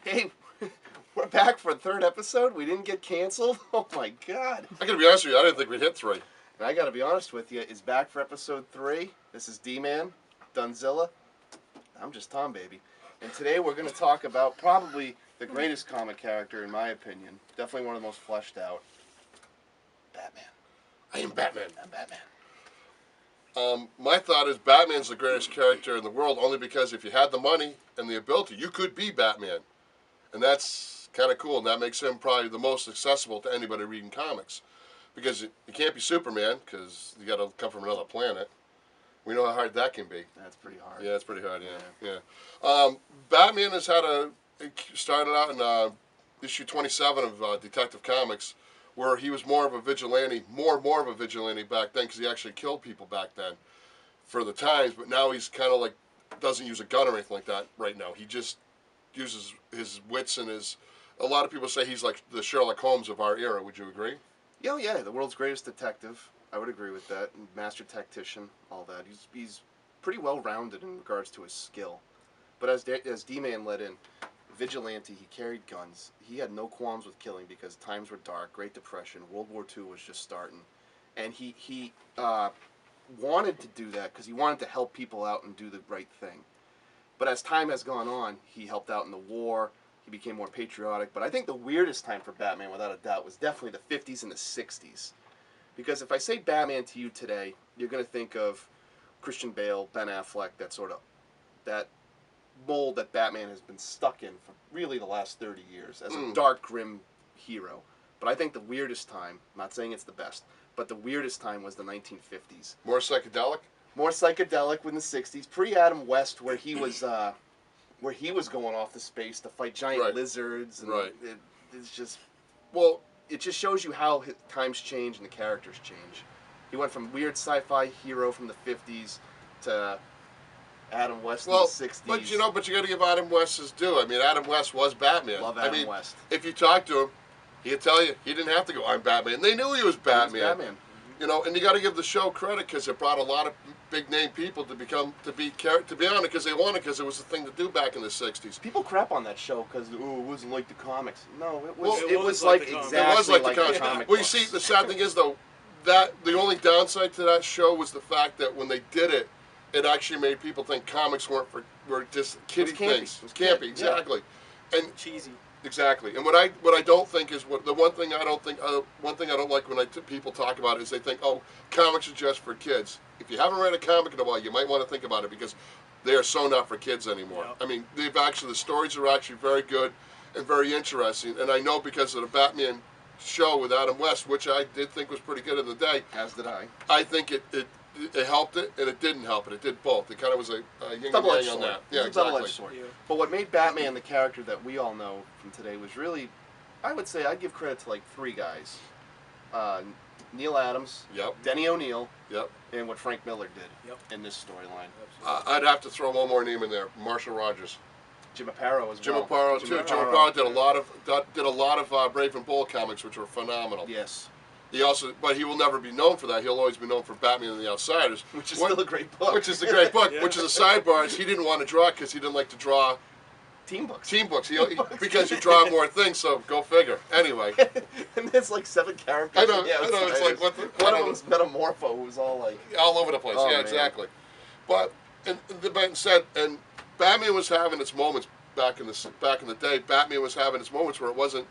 Hey, we're back for a third episode. We didn't get canceled. Oh my God. I gotta be honest with you, I didn't think we'd hit 3. And I gotta be honest with you, is back for episode 3. This is D-Man, Dunzilla. I'm just Tom, baby. And today we're gonna talk about probably the greatest comic character, in my opinion. Definitely one of the most fleshed out. Batman. I am Batman. I'm Batman. My thought is Batman's the greatest character in the world only because if you had the money and the ability, you could be Batman. And that's kind of cool, and that makes him probably the most accessible to anybody reading comics. Because you can't be Superman, because you got to come from another planet. We know how hard that can be. That's pretty hard. Yeah, it's pretty hard, yeah. Batman has had it started out in issue 27 of Detective Comics, where he was more of a vigilante, more of a vigilante back then, because he actually killed people back then for the times, but now he's kind of like, doesn't use a gun or anything like that right now. He just uses his wits and his, a lot of people say he's like the Sherlock Holmes of our era. Would you agree? Yeah, yeah, the world's greatest detective. I would agree with that. Master tactician, all that. He's pretty well rounded in regards to his skill. But as D-Man let in, vigilante, he carried guns. He had no qualms with killing because times were dark, Great Depression, World War II was just starting. And he wanted to do that because he wanted to help people out and do the right thing. But as time has gone on, he helped out in the war, he became more patriotic. But I think the weirdest time for Batman, without a doubt, was definitely the 50s and the 60s. Because if I say Batman to you today, you're going to think of Christian Bale, Ben Affleck, that mold that Batman has been stuck in for really the last 30 years as a dark, grim hero. But I think the weirdest time, I'm not saying it's the best, but the weirdest time was the 1950s. More psychedelic? More psychedelic in the 60s, pre-Adam West, where he was going off to space to fight giant lizards. And it's just, well, it just shows you how times change and the characters change. He went from weird sci-fi hero from the 50s to Adam West in the 60s. But you got to give Adam West his due. I mean, Adam West was Batman. Love Adam West. If you talk to him, he'd tell you he didn't have to go, I'm Batman. They knew he was Batman. He was Batman. You know, and you got to give the show credit because it brought a lot of big name people to be on it because they wanted, because it was the thing to do back in the 60s. People crap on that show because it wasn't like the comics. No, it was like exactly it was like the comics. Well, you see, the sad thing is though, that the only downside to that show was the fact that when they did it, it actually made people think comics were just kiddie things. It was campy, exactly, and cheesy. Exactly, and what I don't think is one thing I don't like when people talk about it is they think, oh, comics are just for kids. If you haven't read a comic in a while, you might want to think about it because they are so not for kids anymore. Yep. I mean, the stories are actually very good and very interesting, and I know because of the Batman show with Adam West, which I did think was pretty good in the day. As did I. I think it helped it, and it didn't help it. It did both. It kind of was a yin and yang on that. Yeah, exactly. Double-edged sword. Yeah. But what made Batman the character that we all know from today was really, I would say, I'd give credit to like 3 guys. Neil Adams, Denny O'Neil, and what Frank Miller did in this storyline. I'd have to throw one more name in there, Marshall Rogers. Jim Aparo as well. Jim Aparo too. Jim Aparo did a lot of Brave and Bold comics, which were phenomenal. Yes. But he will never be known for that. He'll always be known for Batman and the Outsiders, which is still a great book. Which is a great book. Which is a sidebar. He didn't want to draw because he didn't like to draw team books. Because you draw more things. So go figure. Anyway. And there's like 7 characters. I know. It's like one of them's Metamorpho, who's all like all over the place. Oh, yeah, man. Exactly. But and Batman was having its moments back in the day. Batman was having its moments where it wasn't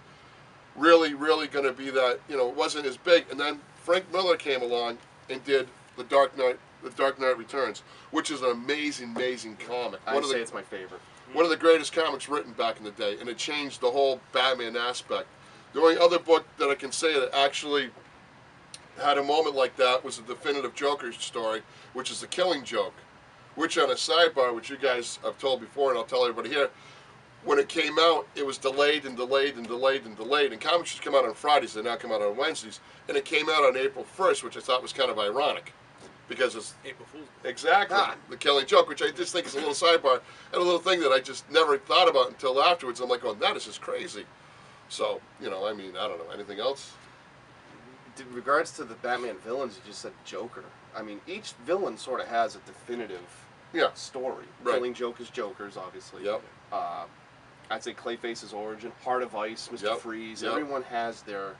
really going to be that, it wasn't as big. And then Frank Miller came along and did The Dark Knight Returns, which is an amazing comic. I'd say it's my favorite. One of the greatest comics written back in the day, and it changed the whole Batman aspect. The only other book that I can say that actually had a moment like that was the definitive Joker story, which is The Killing Joke, which on a sidebar, which you guys have told before, and I'll tell everybody here, when it came out, it was delayed and delayed and delayed and delayed. And comics just come out on Fridays, they now come out on Wednesdays. And it came out on April 1st, which I thought was kind of ironic. Because it's April Fool's. Exactly. The Killing Joke, which I just think is a little sidebar and a little thing that I just never thought about until afterwards. I'm like, oh, that is just crazy. So, I mean, I don't know. Anything else? In regards to the Batman villains, you just said Joker. I mean, each villain sort of has a definitive story. Right. Killing Joke is Joker's, obviously. Yep. I'd say Clayface's origin, Heart of Ice, Mr. Yep. Freeze. Yep. Everyone has their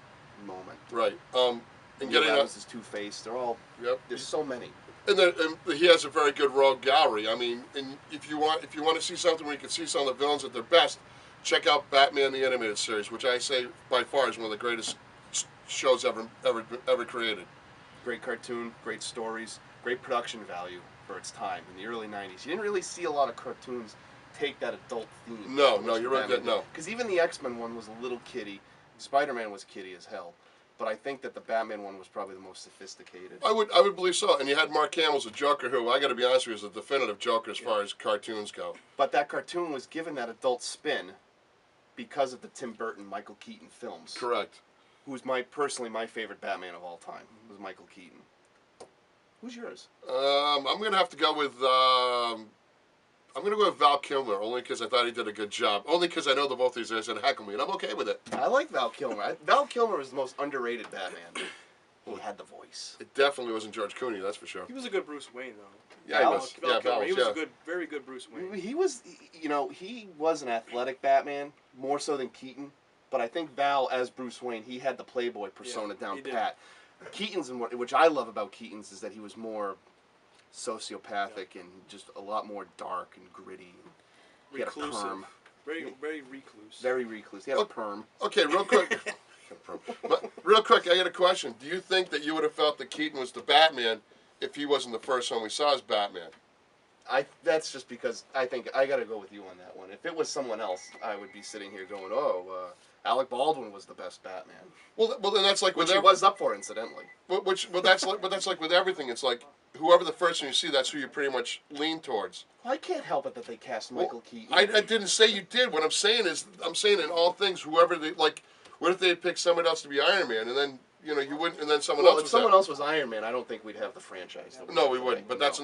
moment. Right. And Neil getting Adams is Two-Face. They're all. Yep. There's so many. And he has a very good rogue gallery. I mean, and if you want to see something where you can see some of the villains at their best, check out Batman the Animated Series, which I say by far is one of the greatest shows ever created. Great cartoon, great stories, great production value for its time in the early '90s. You didn't really see a lot of cartoons take that adult theme. No, you're right. No, because even the X-Men one was a little kiddie. Spider-Man was kiddie as hell. But I think that the Batman one was probably the most sophisticated. I would believe so. And you had Mark Hamill's a Joker, who I got to be honest with you is a definitive Joker as far as cartoons go. But that cartoon was given that adult spin because of the Tim Burton, Michael Keaton films. Correct. Who's personally my favorite Batman of all time was Michael Keaton. Who's yours? I'm gonna have to go with I'm going to go with Val Kilmer, only because I thought he did a good job. Only because I know the both of these guys said heckle me, and I'm okay with it. I like Val Kilmer. Val Kilmer is the most underrated Batman. He had the voice. It definitely wasn't George Clooney, that's for sure. He was a good Bruce Wayne, though. Yeah, he was. Val Kilmer. He was a good, very good Bruce Wayne. He was, he was an athletic Batman, more so than Keaton. But I think Val, as Bruce Wayne, he had the playboy persona down pat. Keaton's, which I love about Keaton's, is that he was more sociopathic and just a lot more dark and gritty. He had a perm. Very recluse. Very recluse. He had a perm. Okay, real quick. Real quick, I got a question. Do you think that you would have felt that Keaton was the Batman if he wasn't the first one we saw as Batman? That's just because I think I got to go with you on that one. If it was someone else, I would be sitting here going, Alec Baldwin was the best Batman. Well, then that's like which he was up for, incidentally. But that's like with everything. It's like whoever the first one you see, that's who you pretty much lean towards. Well, I can't help it that they cast Michael Keaton. I didn't say you did. What I'm saying is, in all things, whoever they like. What if they had picked someone else to be Iron Man, and then you wouldn't, and then someone else? Well, if someone else was Iron Man, I don't think we'd have the franchise. No, we wouldn't. But that's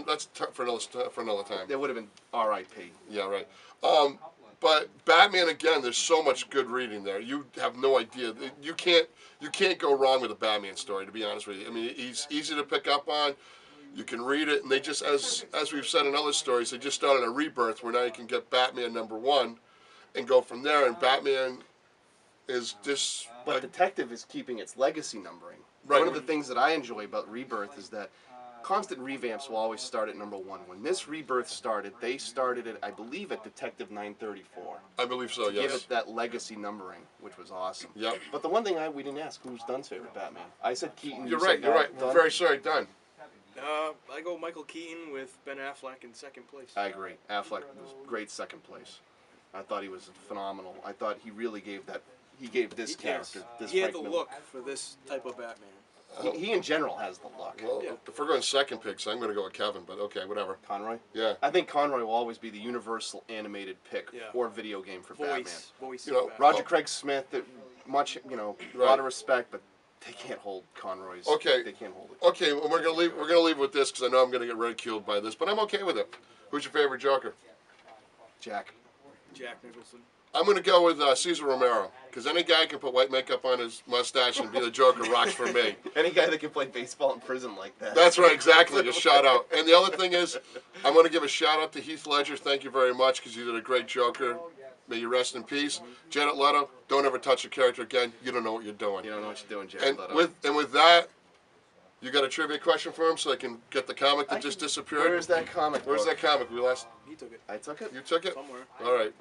for another time. It would have been R.I.P. Yeah, right. But Batman again, there's so much good reading there. You have no idea. You can't go wrong with a Batman story. To be honest with you, I mean, he's easy to pick up on. You can read it, and they just, as we've said in other stories, they just started a rebirth where now you can get Batman #1 and go from there. And Batman is just. But Detective is keeping its legacy numbering. Right. One of the things that I enjoy about Rebirth is that constant revamps will always start at #1. When this Rebirth started, they started it, I believe, at Detective 934. I believe so, yes. Give it that legacy numbering, which was awesome. Yep. But the one thing we didn't ask, who's Dunn's favorite Batman? I said Keaton. You're right. Dunn. Very sorry, Dunn. I go Michael Keaton with Ben Affleck in second place. I agree. Affleck was great second place. I thought he was phenomenal. I thought he really gave that. He gave this character. This he had Frank the Miller. look for this type of Batman. He in general has the look. Well, if we're going second picks, I'm going to go with Kevin, but okay, whatever. Conroy? Yeah. I think Conroy will always be the universal animated pick or video game for Batman. Voice. Roger Craig Smith, much, a lot of respect, but they can't hold Conroy's. Okay. They can't hold it. Okay, well, we're gonna leave with this because I know I'm gonna get ridiculed by this, but I'm okay with it. Who's your favorite Joker? Jack Nicholson. I'm going to go with Cesar Romero, because any guy can put white makeup on his mustache and be the Joker rocks for me. Any guy that can play baseball in prison like that. That's right, exactly. A shout out. And the other thing is, I'm going to give a shout out to Heath Ledger. Thank you very much, because you did a great Joker. May you rest in peace. Jared Leto, don't ever touch a character again. You don't know what you're doing. You don't know what you're doing, Jared Leto. With that, you got a trivia question for him so I can get the comic that just disappeared? Where's that comic? Where's that comic? He took it. I took it? You took it? Somewhere. All right.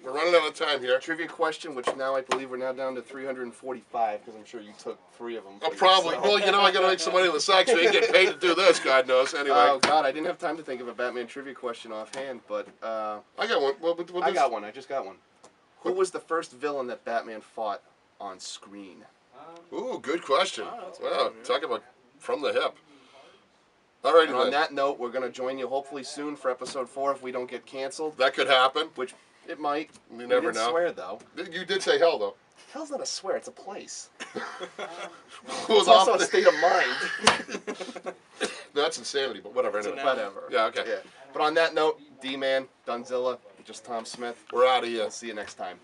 We're running out of time here. Trivia question, which now I believe we're now down to 345, because I'm sure you took 3 of them. Oh, probably. Well, I got to make some money on the side so you can get paid to do this, God knows. Anyway. Oh, God, I didn't have time to think of a Batman trivia question offhand, but... I got one. Well, I got one. I just got one. Who was the first villain that Batman fought on screen? Ooh, good question. Wow, yeah. talk about from the hip. All right, on that note, we're going to join you hopefully soon for episode 4 if we don't get canceled. That could happen. Which it might. You never didn't know. Swear though. You did say hell though. Hell's not a swear; it's a place. It's also a state of mind. That's insanity, but whatever. Anyway. Whatever. Yeah. Okay. Yeah. But on that note, D-Man, Dunzilla, just Tom Smith. We're out of here. We'll see you next time.